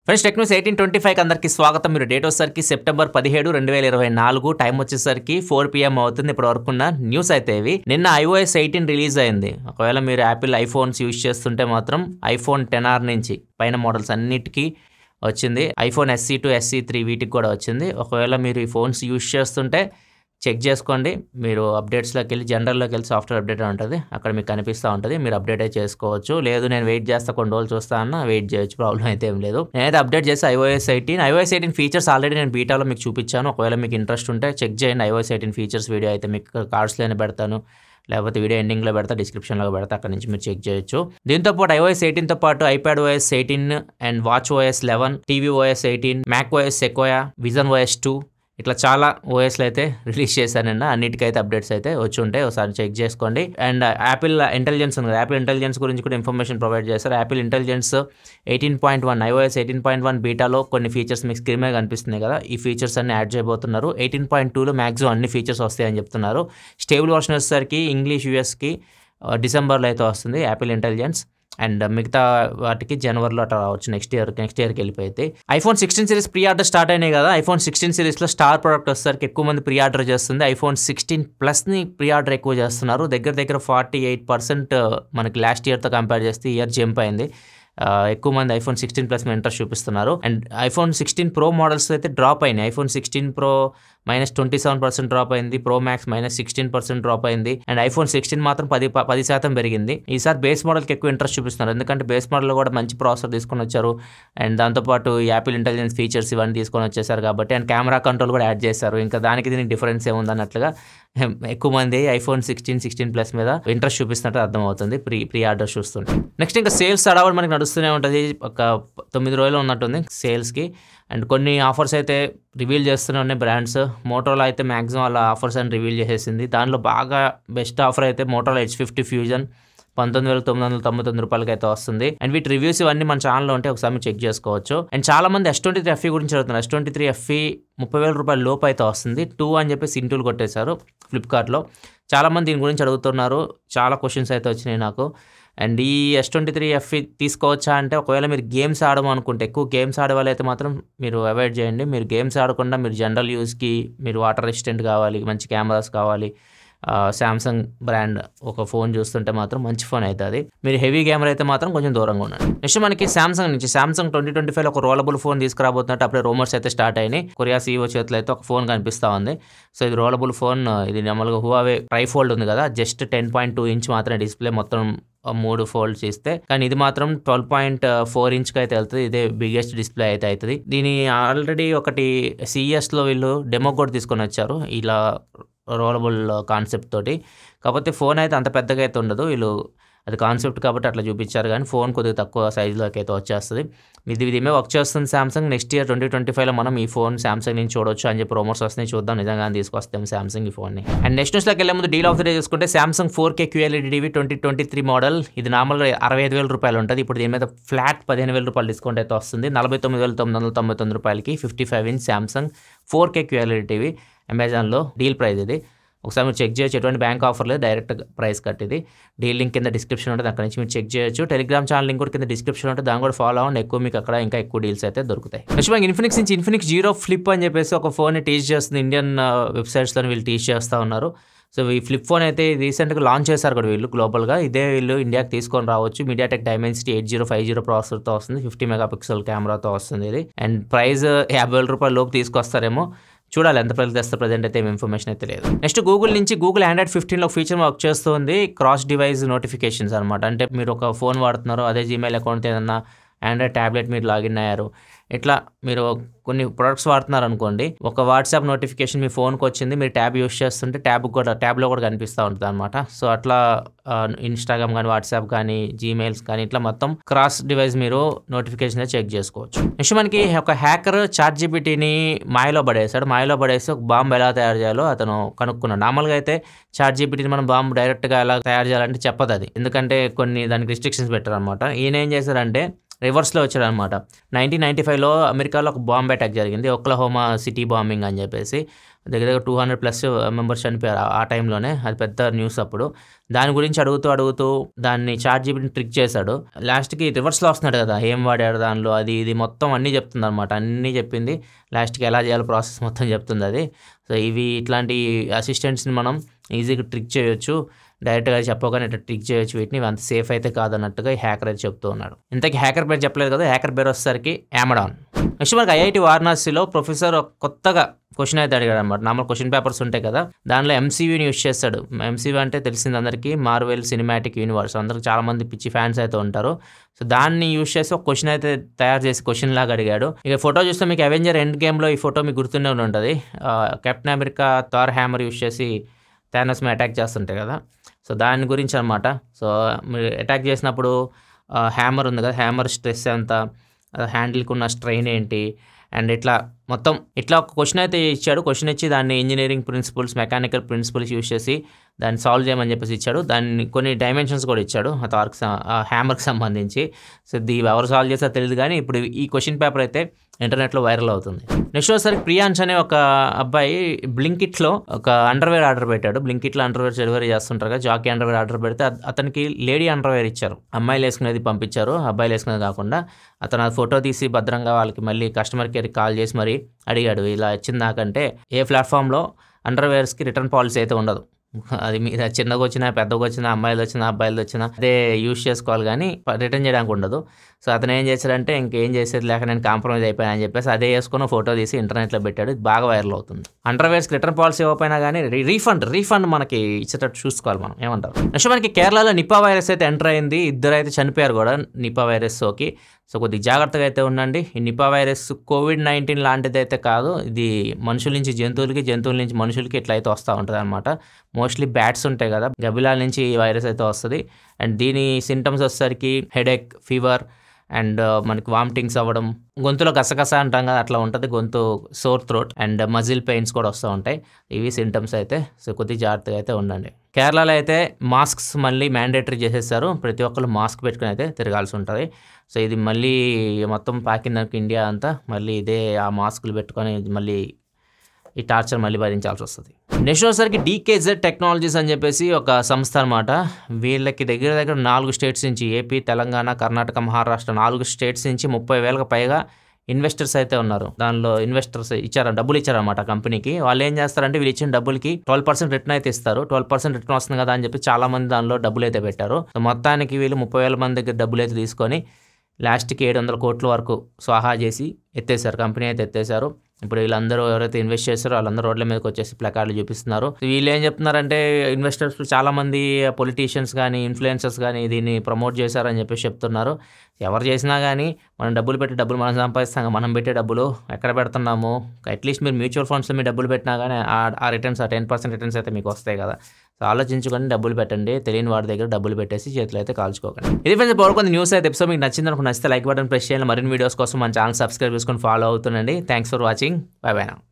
Friends tech news 1825 అందరికీ స్వాగతం. మీరు డేట్ వచ్చేసరికి సెప్టెంబర్ 17, 2024, టైం వచ్చేసరికి 4 PM అవుతుంది. ఇప్పటి వరకున్న న్యూస్ అయితే ఇవి. నిన్న iOS 18 రిలీజ్ అయింది. ఒకవేళ మీరు యాపిల్ ఐఫోన్స్ యూజ్ చేస్తుంటే మాత్రం iPhone XR నుంచి పైన మోడల్స్ అన్నిటికీ వచ్చింది. iPhone SE 2, SE 3 వీటికి కూడా వచ్చింది. ఒకవేళ మీరు ఈ ఫోన్స్ యూజ్ చేస్తుంటే చెక్ చేసుకోండి. మీరు అప్డేట్స్లోకి వెళ్ళి జనరల్లోకి వెళ్ళి సాఫ్ట్వేర్ అప్డేట్ ఉంటుంది, అక్కడ మీకు కనిపిస్తూ ఉంటుంది. మీరు అప్డేట్ చేసుకోవచ్చు. లేదు నేను వెయిట్ చేస్తా కొన్ని రోజులు చూస్తా అన్న వెయిట్ చేయొచ్చు, ప్రాబ్లం అయితే ఏం లేదు. నేనైతే అప్డేట్ చేసి iOS 18 ఫీచర్స్ ఆల్రెడీ నేను బీటాలో మీకు చూపించాను. ఒకవేళ మీకు ఇంట్రెస్ట్ ఉంటే చెక్ చేయండి. iOS 18 ఫీచర్స్ వీడియో అయితే మీకు కార్డ్స్లోనే పెడతాను, లేకపోతే వీడియో ఎండింగ్లో పెడతా, డిస్క్రిప్షన్లో పెడతా, అక్కడ నుంచి మీరు చెక్ చేయొచ్చు. దీంతో పాటు iOS 18తో పాటు iPadOS 18 and WatchOS 11, tvOS 18, macOS Sequoia, visionOS 2 ఇట్లా చాలా ఓఎస్లు అయితే రిలీజ్ చేశానండి. అన్నిటికైతే అప్డేట్స్ అయితే వచ్చి ఉంటాయి, ఒకసారి చెక్ చేసుకోండి. అండ్ యాపిల్ ఇంటెలిజెన్స్ ఉంది, యాపిల్ ఇంటెలిజెన్స్ గురించి కూడా ఇన్ఫర్మేషన్ ప్రొవైడ్ చేస్తారు. యాపిల్ ఇంటెలిజెన్స్ 18.1 iOS 18.1 బీటాలో కొన్ని ఫీచర్స్ మీకు స్క్రీన్ మీద కనిపిస్తున్నాయి కదా, ఈ ఫీచర్స్ అన్ని యాడ్ చేయబోతున్నారు. 18.2లో మ్యాక్సిమం అన్ని ఫీచర్స్ వస్తాయని చెప్తున్నారు. స్టేబుల్ వర్షన్ వచ్చేసరికి ఇంగ్లీష్ యూఎస్కి డిసెంబర్లో అయితే వస్తుంది యాపిల్ ఇంటెలిజెన్స్. అండ్ మిగతా వాటికి జనవరిలో అట్లా రావచ్చు, నెక్స్ట్ ఇయర్కి వెళ్ళిపోయింది. iPhone 16 series pre order start అయినాయి కదా. iPhone 16 సిరీస్లో స్టార్ ప్రోడక్ట్ వచ్చేసరికి ఎక్కువ మంది ప్రీ ఆర్డర్ చేస్తుంది. iPhone 16 ప్లస్ని ప్రీ ఆర్డర్ ఎక్కువ చేస్తున్నారు. దగ్గర 48% మనకి లాస్ట్ ఇయర్తో కంపేర్ చేస్తే ఇయర్ జంప్ అయింది. ఎక్కువ మంది iPhone 16 ప్లస్ మీద ఇంట్రెస్ట్ చూపిస్తున్నారు. అండ్ iPhone 16 Pro మోడల్స్ అయితే డ్రాప్ అయినాయి. iPhone 16 Pro -27% డ్రాప్ అయింది, Pro Max -16% డ్రాప్ అయింది. అండ్ iPhone 16 మాత్రం 10% పెరిగింది. ఈసారి బేస్ మోడల్కి ఎక్కువ ఇంట్రెస్ట్ చూపిస్తున్నారు, ఎందుకంటే బేస్ మోడల్లో కూడా మంచి ప్రాసెసర్ తీసుకొని వచ్చారు. అండ్ దాంతోపాటు యాపిల్ ఇంటెలిజెన్స్ ఫీచర్స్ ఇవన్నీ తీసుకొని వచ్చేసారు కాబట్టి, అండ్ కెమెరా కంట్రోల్ కూడా యాడ్ చేశారు. ఇంకా దానికి దీనికి డిఫరెన్స్ ఏముందన్నట్లుగా ఎక్కువ మంది iPhone 16 ప్లస్ మీద ఇంట్రెస్ట్ చూపిస్తున్నట్టు అర్థమవుతుంది ప్రీ ఆర్డర్ చూస్తుంటే. నెక్స్ట్ ఇంకా సేల్స్ అడవడం మనకి నడుస్తూనే ఉంటుంది. ఒక 9 రోజులు ఉన్నట్టుంది సేల్స్కి. అండ్ కొన్ని ఆఫర్స్ అయితే రివీల్ చేస్తూనే ఉన్నాయి బ్రాండ్స్. మోటోలో అయితే మ్యాక్సిమం అలా ఆఫర్స్ అని రివీల్ చేసేసింది. దానిలో బాగా బెస్ట్ ఆఫర్ అయితే మోటోలో H50 ఫ్యూజన్ 19,999 రూపాయలకి అయితే వస్తుంది. అండ్ వీటి రివ్యూస్ ఇవన్నీ మన ఛానల్లో ఉంటే ఒకసారి మీరు చెక్ చేసుకోవచ్చు. అండ్ చాలా మంది S23 FE గురించి అడుగుతున్నారు. S23 FE 30,000 రూపాయల లోపు అయితే వస్తుంది. 2 అని చెప్పేసి ఇంటూలు కొట్టేశారు ఫ్లిప్కార్ట్లో. చాలామంది దీని గురించి అడుగుతున్నారు, చాలా క్వశ్చన్స్ అయితే వచ్చినాయి నాకు. అండ్ ఈ S23 FE తీసుకోవచ్చా అంటే, ఒకవేళ మీరు గేమ్స్ ఆడమనుకుంటే, ఎక్కువ గేమ్స్ ఆడే వాళ్ళైతే మాత్రం మీరు అవాయిడ్ చేయండి. మీరు గేమ్స్ ఆడకుండా మీరు జనరల్ యూస్కి, మీరు వాటర్ రెసిస్టెంట్ కావాలి, మంచి కెమెరాస్ కావాలి, శాంసంగ్ బ్రాండ్ ఒక ఫోన్ చూస్తుంటే మాత్రం మంచి ఫోన్ అవుతుంది. మీరు హెవీ కెమెరా అయితే మాత్రం కొంచెం దూరంగా ఉండండి. నెక్స్ట్ మనకి శాంసంగ్ 2025లో ఒక రోలబుల్ ఫోన్ తీసుకురాబోతున్నట్టు అప్పుడే రూమర్స్ అయితే స్టార్ట్ అయినాయి. కొరియా CEO చేతిలో అయితే ఒక ఫోన్ కనిపిస్తూ ఉంది. సో ఇది రోలబుల్ ఫోన్. ఇది మామూలుగా హువావే ట్రైఫోల్డ్ ఉంది కదా, జస్ట్ 10.2 ఇంచ్ మాత్రమే డిస్ప్లే, మొత్తం 3 ఫోల్డ్స్ ఇస్తే. కానీ ఇది మాత్రం 12.4 ఇంచ్కి అయితే వెళ్తుంది. ఇదే బిగ్గెస్ట్ డిస్ప్లే అయితే అవుతుంది. దీని ఆల్రెడీ ఒకటి CESలో వీళ్ళు డెమో కూడా తీసుకొని వచ్చారు ఇలా రోలబుల్ కాన్సెప్ట్ తోటి. కాకపోతే ఫోన్ అయితే అంత పెద్దగా అయితే ఉండదు, వీళ్ళు అది కాన్సెప్ట్ కాబట్టి అట్లా చూపించారు. కానీ ఫోన్ కొద్దిగా తక్కువ సైజులోకి అయితే వచ్చేస్తుంది. ఇదిమే వర్క్ చేస్తుంది సామ్సంగ్. నెక్స్ట్ ఇయర్ 2025లో మనం ఈ ఫోన్ సామ్సంగ్ నుంచి చూడొచ్చు అని చెప్పి రూమర్స్ వస్తున్నాయి. చూద్దాం నిజంగా తీసుకొస్తాం సామ్సంగ్ ఈ ఫోన్ని. అండ్ నెక్స్ట్ న్యూస్లోకి వెళ్ళే ముందు డీల్ ఆఫ్ ద డే చూసుకుంటే Samsung 4K QLED TV 2023 model. ఇది నార్మల్గా 65,000 రూపాయలు ఉంటుంది. ఇప్పుడు దీని మీద ఫ్లాట్ 15,000 రూపాయలు డిస్కౌంట్ అయితే వస్తుంది. 49,999 రూపాయలకి 55 inch Samsung 4K QLED TV అమెజాన్లో డీల్ ప్రైస్ ఇది. ఒకసారి మీరు చెక్ చేయొచ్చు, ఎటువంటి బ్యాంక్ ఆఫర్ లేదు, డైరెక్ట్ ప్రైస్ కట్. ఇది డీల్ లింక్ కింద డిస్క్రిప్షన్ ఉంటుంది, అక్కడ నుంచి మీరు చెక్ చేయొచ్చు. టెలిగ్రామ్ ఛానల్ లింక్ కూడా కింద డిస్క్రిప్షన్ ఉంటుంది, దాన్ని కూడా ఫాలో అవ్వండి. మీకు అక్కడ ఇంకా ఎక్కువ డీల్స్ అయితే దొరుకుతాయి. నెక్స్ట్ మనకి ఇన్ఫినిక్స్ నుంచి ఇన్ఫినిక్స్ జీరో ఫ్లిప్ అని చెప్పేసి ఒక ఫోన్ని టీచ్ చేస్తుంది. ఇండియన్ వెబ్సైట్స్లో వీళ్ళు టీచ్ చేస్తూ ఉన్నారు. సో ఈ ఫ్లిప్ ఫోన్ అయితే రీసెంట్గా లాంచ్ చేశారు కూడా వీళ్ళు గ్లోబల్గా. ఇదే వీళ్ళు ఇండియాకి తీసుకొని రావచ్చు. మీడియాటెక్ డైమెన్సిటీ 8050 ప్రాసెసర్తో వస్తుంది, 50 మెగాపిక్సెల్ కెమెరాతో వస్తుంది ఇది. అండ్ ప్రైస్ 50,000 రూపాయల లోపు తీసుకొస్తారేమో, చూడాలి ఎంత ప్రైస్ తెస్తే. ప్రజెంట్ అయితే ఇన్ఫర్మేషన్ అయితే లేదు. నెక్స్ట్ గూగుల్ నుంచి గూగుల్ Android 15లో ఫీచర్ వర్క్ చేస్తుంది, క్రాస్ డివైస్ నోటిఫికేషన్స్ అనమాట. అంటే మీరు ఒక ఫోన్ వాడుతున్నారు, అదే జీమెయిల్ అకౌంట్ ఏదన్నా ఆండ్రాయిడ్ ట్యాబ్లెట్ మీరు లాగిన్ అయ్యారు, ఇట్లా మీరు కొన్ని ప్రొడక్ట్స్ వాడుతున్నారు అనుకోండి, ఒక వాట్సాప్ నోటిఫికేషన్ మీ ఫోన్కి వచ్చింది, మీరు ట్యాబ్ యూస్ చేస్తుంటే ట్యాబ్లో కూడా కనిపిస్తూ ఉంటుంది అనమాట. సో అట్లా ఇన్స్టాగ్రామ్ కానీ, వాట్సాప్ కానీ, జీమెయిల్స్ కానీ, ఇట్లా మొత్తం క్రాస్ డివైస్ మీరు నోటిఫికేషన్ చెక్ చేసుకోవచ్చు. నెక్స్ట్ మనకి ఒక హ్యాకర్ ChatGPTని మాయలో పడేసి ఒక బాంబు ఎలా తయారు చేయాలో అతను కనుక్కున్నాడు. నార్మల్గా అయితే ChatGPTని మనం బాంబు డైరెక్ట్గా ఎలా తయారు చేయాలంటే చెప్పదు అది, ఎందుకంటే కొన్ని దానికి రిస్ట్రిక్షన్స్ పెట్టారు అనమాట. ఈయన ఏం చేశారంటే రివర్స్లో వచ్చాడనమాట. 1995లో అమెరికాలో ఒక బాంబ్ అటాక్ జరిగింది, ఒక్లహోమా సిటీ బాంబింగ్ అని చెప్పేసి. దగ్గర దగ్గర 200+ మెంబర్స్ చనిపోయారు ఆ టైంలోనే. అది పెద్ద న్యూస్ అప్పుడు. దాని గురించి అడుగుతూ దాన్ని చాట్‌జీపీటీని ట్రిక్ చేశాడు. లాస్ట్‌కి రివర్స్‌లో వస్తున్నాడు కదా! ఏం వాడాడు దానిలో అది ఇది మొత్తం అన్నీ చెప్తుందనమాట. అన్నీ చెప్పింది. లాస్ట్‌కి ఎలా చేయాలో ప్రాసెస్ మొత్తం చెప్తుందది. సో, ఇట్లాంటి అసిస్టెంట్స్‌ని మనం ఈజీగా ట్రిక్ చేయొచ్చు. డైరెక్ట్‌గా చెప్పగానే ఇట్లా ట్రిక్ చేయొచ్చు వీటిని. ఇవి అంత సేఫ్ అయితే కాదన్నట్టుగా ఈ హ్యాకర్ అయితే చెప్తూ ఉన్నాడు. ఇంతకీ హ్యాకర్ పేరు చెప్పలేదు కదా! హ్యాకర్ పేరు వచ్చేసరికి యామడాన్. నెక్స్ట్ మనకి ఐఐటీ వారణాసిలో ప్రొఫెసర్ కొత్తగా క్వెషన్ అయితే అడిగాడనమాట. నార్మల్ క్వెషన్ పేపర్స్ ఉంటాయి కదా! దానిలో ఎంసీయూని యూజ్ చేస్తాడు. ఎంసీయూ అంటే తెలిసింది అందరికీ, మార్వెల్ సినిమాటిక్ యూనివర్స్. అందరికి చాలామంది పిచ్చి ఫ్యాన్స్ అయితే ఉంటారు. సో, దాన్ని యూజ్ చేసి ఒక క్వెషన్ అయితే తయారు చేసి క్వెషన్ లాగా అడిగాడు. ఇక ఫోటో చూస్తే మీకు అవెంజర్ ఎండ్ గేమ్‌లో ఈ ఫోటో మీకు గుర్తుండే ఉంటుంది. Captain America Thar hammer use చేసి థానోస్ మీద అటాక్ చేస్తుంటాయి కదా! సో, దాని గురించి అనమాట. సో, మీరు అటాక్ చేసినప్పుడు హ్యామర్ ఉంది కదా! హ్యామర్ స్ట్రెస్ ఎంత, హ్యాండిల్‌కి ఉన్న స్ట్రెయిన్ ఏంటి, అండ్ ఇట్లా మొత్తం ఇట్లా ఒక క్వెషన్ అయితే ఇచ్చాడు. క్వెషన్ ఇచ్చి దాన్ని engineering principles, mechanical principles use చేసి దాన్ని సాల్వ్ చేయమని చెప్పేసి ఇచ్చాడు. దాన్ని కొన్ని డైమెన్షన్స్ కూడా ఇచ్చాడు ఆ థార్‌కి హ్యామర్‌కి సంబంధించి. సో, ఎవరు సాల్వ్ చేస్తారో తెలియదు కానీ ఇప్పుడు ఈ క్వెషన్ పేపర్ అయితే ఇంటర్నెట్లో వైరల్ అవుతుంది. నెక్స్ట్ వచ్చేసరికి ప్రియాంష్ అనే ఒక అబ్బాయి బ్లింకిట్లో ఒక అండర్వేర్ ఆర్డర్ పెట్టాడు. బ్లింకిట్లో అండర్వేర్ డెలివరీ చేస్తుంటారు కదా! జాకీ అండర్వేర్ ఆర్డర్ పెడితే అతనికి లేడీ అండర్వేర్ ఇచ్చారు. అమ్మాయిలు వేసుకునేది పంపించారు, అబ్బాయిలు వేసుకునేది కాకుండా. అతను ఆ ఫోటో తీసి భద్రంగా వాళ్ళకి మళ్ళీ కస్టమర్ కేర్కి కాల్ చేసి మరీ అడిగాడు, ఇలా వచ్చింది నాకంటే ఏ ప్లాట్ఫామ్లో అండర్వేర్స్కి రిటర్న్ పాలసీ అయితే ఉండదు. అది మీరు చిన్నగా వచ్చినా, పెద్దగా వచ్చినా, అమ్మాయిలు వచ్చినా, అబ్బాయిలు వచ్చినా అదే యూజ్ చేసుకోవాలి కానీ రిటర్న్ చేయడానికి ఉండదు. సో, అతను ఏం చేశాడంటే ఇంకేం చేసేది లేక నేను కాంప్రమైజ్ అయిపోయాను అని చెప్పేసి అదే వేసుకుని ఫోటో తీసి ఇంటర్నెట్లో పెట్టాడు. ఇది బాగా వైరల్ అవుతుంది. అండర్వేర్స్కి రిటర్న్ పాలసీ ఇవ్వకపోయినా కానీ రీఫండ్ మనకి ఇచ్చేటట్టు చూసుకోవాలి మనం. ఏమంటారు? నెక్స్ట్ మనకి కేరళలో నిపా వైరస్ అయితే ఎంటర్ అయింది. 2 అయితే చనిపోయారు కూడా నిపా వైరస్ సోకి. సో, కొద్దిగా జాగ్రత్తగా అయితే ఉండండి. ఈ నిపా వైరస్ కోవిడ్-19 లాంటిది అయితే కాదు. ఇది మనుషుల నుంచి జంతువులకి, జంతువుల నుంచి మనుషులకి ఇట్లా అయితే వస్తూ ఉంటుంది అనమాట. మోస్ట్లీ బ్యాట్స్ ఉంటాయి కదా, గబ్బిలాల నుంచి ఈ వైరస్ అయితే వస్తుంది. అండ్ దీని సింటమ్స్ వచ్చేసరికి హెడేక్, ఫీవర్, అండ్ మనకి వామిటింగ్స్ అవ్వడం, గొంతులో గసగస అంటాం కదా అట్లా ఉంటుంది. గొంతు sore throat and muscle pains కూడా వస్తూ ఉంటాయి. ఇవి సింటమ్స్ అయితే. సో, కొద్దిగా జాగ్రత్తగా అయితే ఉండండి. కేరళలో అయితే మాస్క్స్ మళ్ళీ మ్యాండేటరీ చేసేసారు. ప్రతి ఒక్కరు మాస్క్ పెట్టుకుని అయితే తిరగాల్సి ఉంటుంది. సో, ఇది మళ్ళీ మొత్తం పాకిందానికి ఇండియా అంతా మళ్ళీ ఇదే ఆ మాస్కులు పెట్టుకొని మళ్ళీ ఈ టార్చర్ మళ్ళీ భరించాల్సి వస్తుంది. నెక్స్ట్ వచ్చేసరికి డీకేజెడ్ టెక్నాలజీస్ అని చెప్పేసి ఒక సంస్థ అనమాట. వీళ్ళకి దగ్గర 4 స్టేట్స్ నుంచి ఏపీ, తెలంగాణ, కర్ణాటక, మహారాష్ట్ర 4 స్టేట్స్ నుంచి 30,000కి పైగా ఇన్వెస్టర్స్ అయితే ఉన్నారు. దానిలో ఇన్వెస్టర్స్ డబ్బులు ఇచ్చారన్నమాట కంపెనీకి. వాళ్ళు ఏం చేస్తారంటే వీళ్ళు ఇచ్చిన డబ్బులకి 12% రిటర్న్ అయితే ఇస్తారు. 12% రిటర్న్ వస్తుంది కదా అని చెప్పి చాలా మంది దానిలో డబ్బులు అయితే పెట్టారు. మొత్తానికి వీళ్ళు 30,000 మంది దగ్గర డబ్బులు అయితే తీసుకొని లాస్ట్కి 700 కోట్ల వరకు స్వాహా చేసి ఎత్తేసారు. కంపెనీ అయితే ఎత్తేసారు. ఇప్పుడు వీళ్ళందరూ ఎవరైతే ఇన్వెస్ట్ చేస్తారో వాళ్ళందరూ రోడ్ల మీదకి వచ్చేసి ప్లకార్డులు చూపిస్తున్నారు. వీళ్ళు ఏం చెప్తున్నారంటే ఇన్వెస్టర్స్ చాలామంది పొలిటీషియన్స్ కానీ, ఇన్ఫ్లుయెన్సర్స్ కానీ దీన్ని ప్రమోట్ చేశారని చెప్పేసి చెప్తున్నారు. ఎవరు చేసినా కానీ మనం డబ్బులు పెట్టి డబ్బులు మనం సంపాదిస్తాం. మనం పెట్టే డబ్బులు ఎక్కడ పెడుతున్నాము? అట్లీస్ట్ మీరు మ్యూచువల్ ఫండ్స్లో మీరు డబ్బులు పెట్టినా కానీ ఆ రిటర్న్స్, ఆ 10% రిటర్న్స్ అయితే మీకు వస్తాయి కదా. సో, ఆలోచించుకొని డబ్బులు పెట్టండి. తెలియని వాడి దగ్గర డబ్బులు పెట్టేసి చేతులు అయితే కాల్చుకోకండి. ఇది ఫ్రెండ్స్, పడుకుంది న్యూస్ అయితే ఎపిసోడ్ మీకు నచ్చితే లైక్ బటన్ ప్రెస్ చేయాలి. మరిన్ని వీడియోస్ కోసం మన ఛానల్ సబ్స్క్రైబ్ చేసుకొని ఫాలో అవుతుండండి. Thanks for watching. Bye bye now.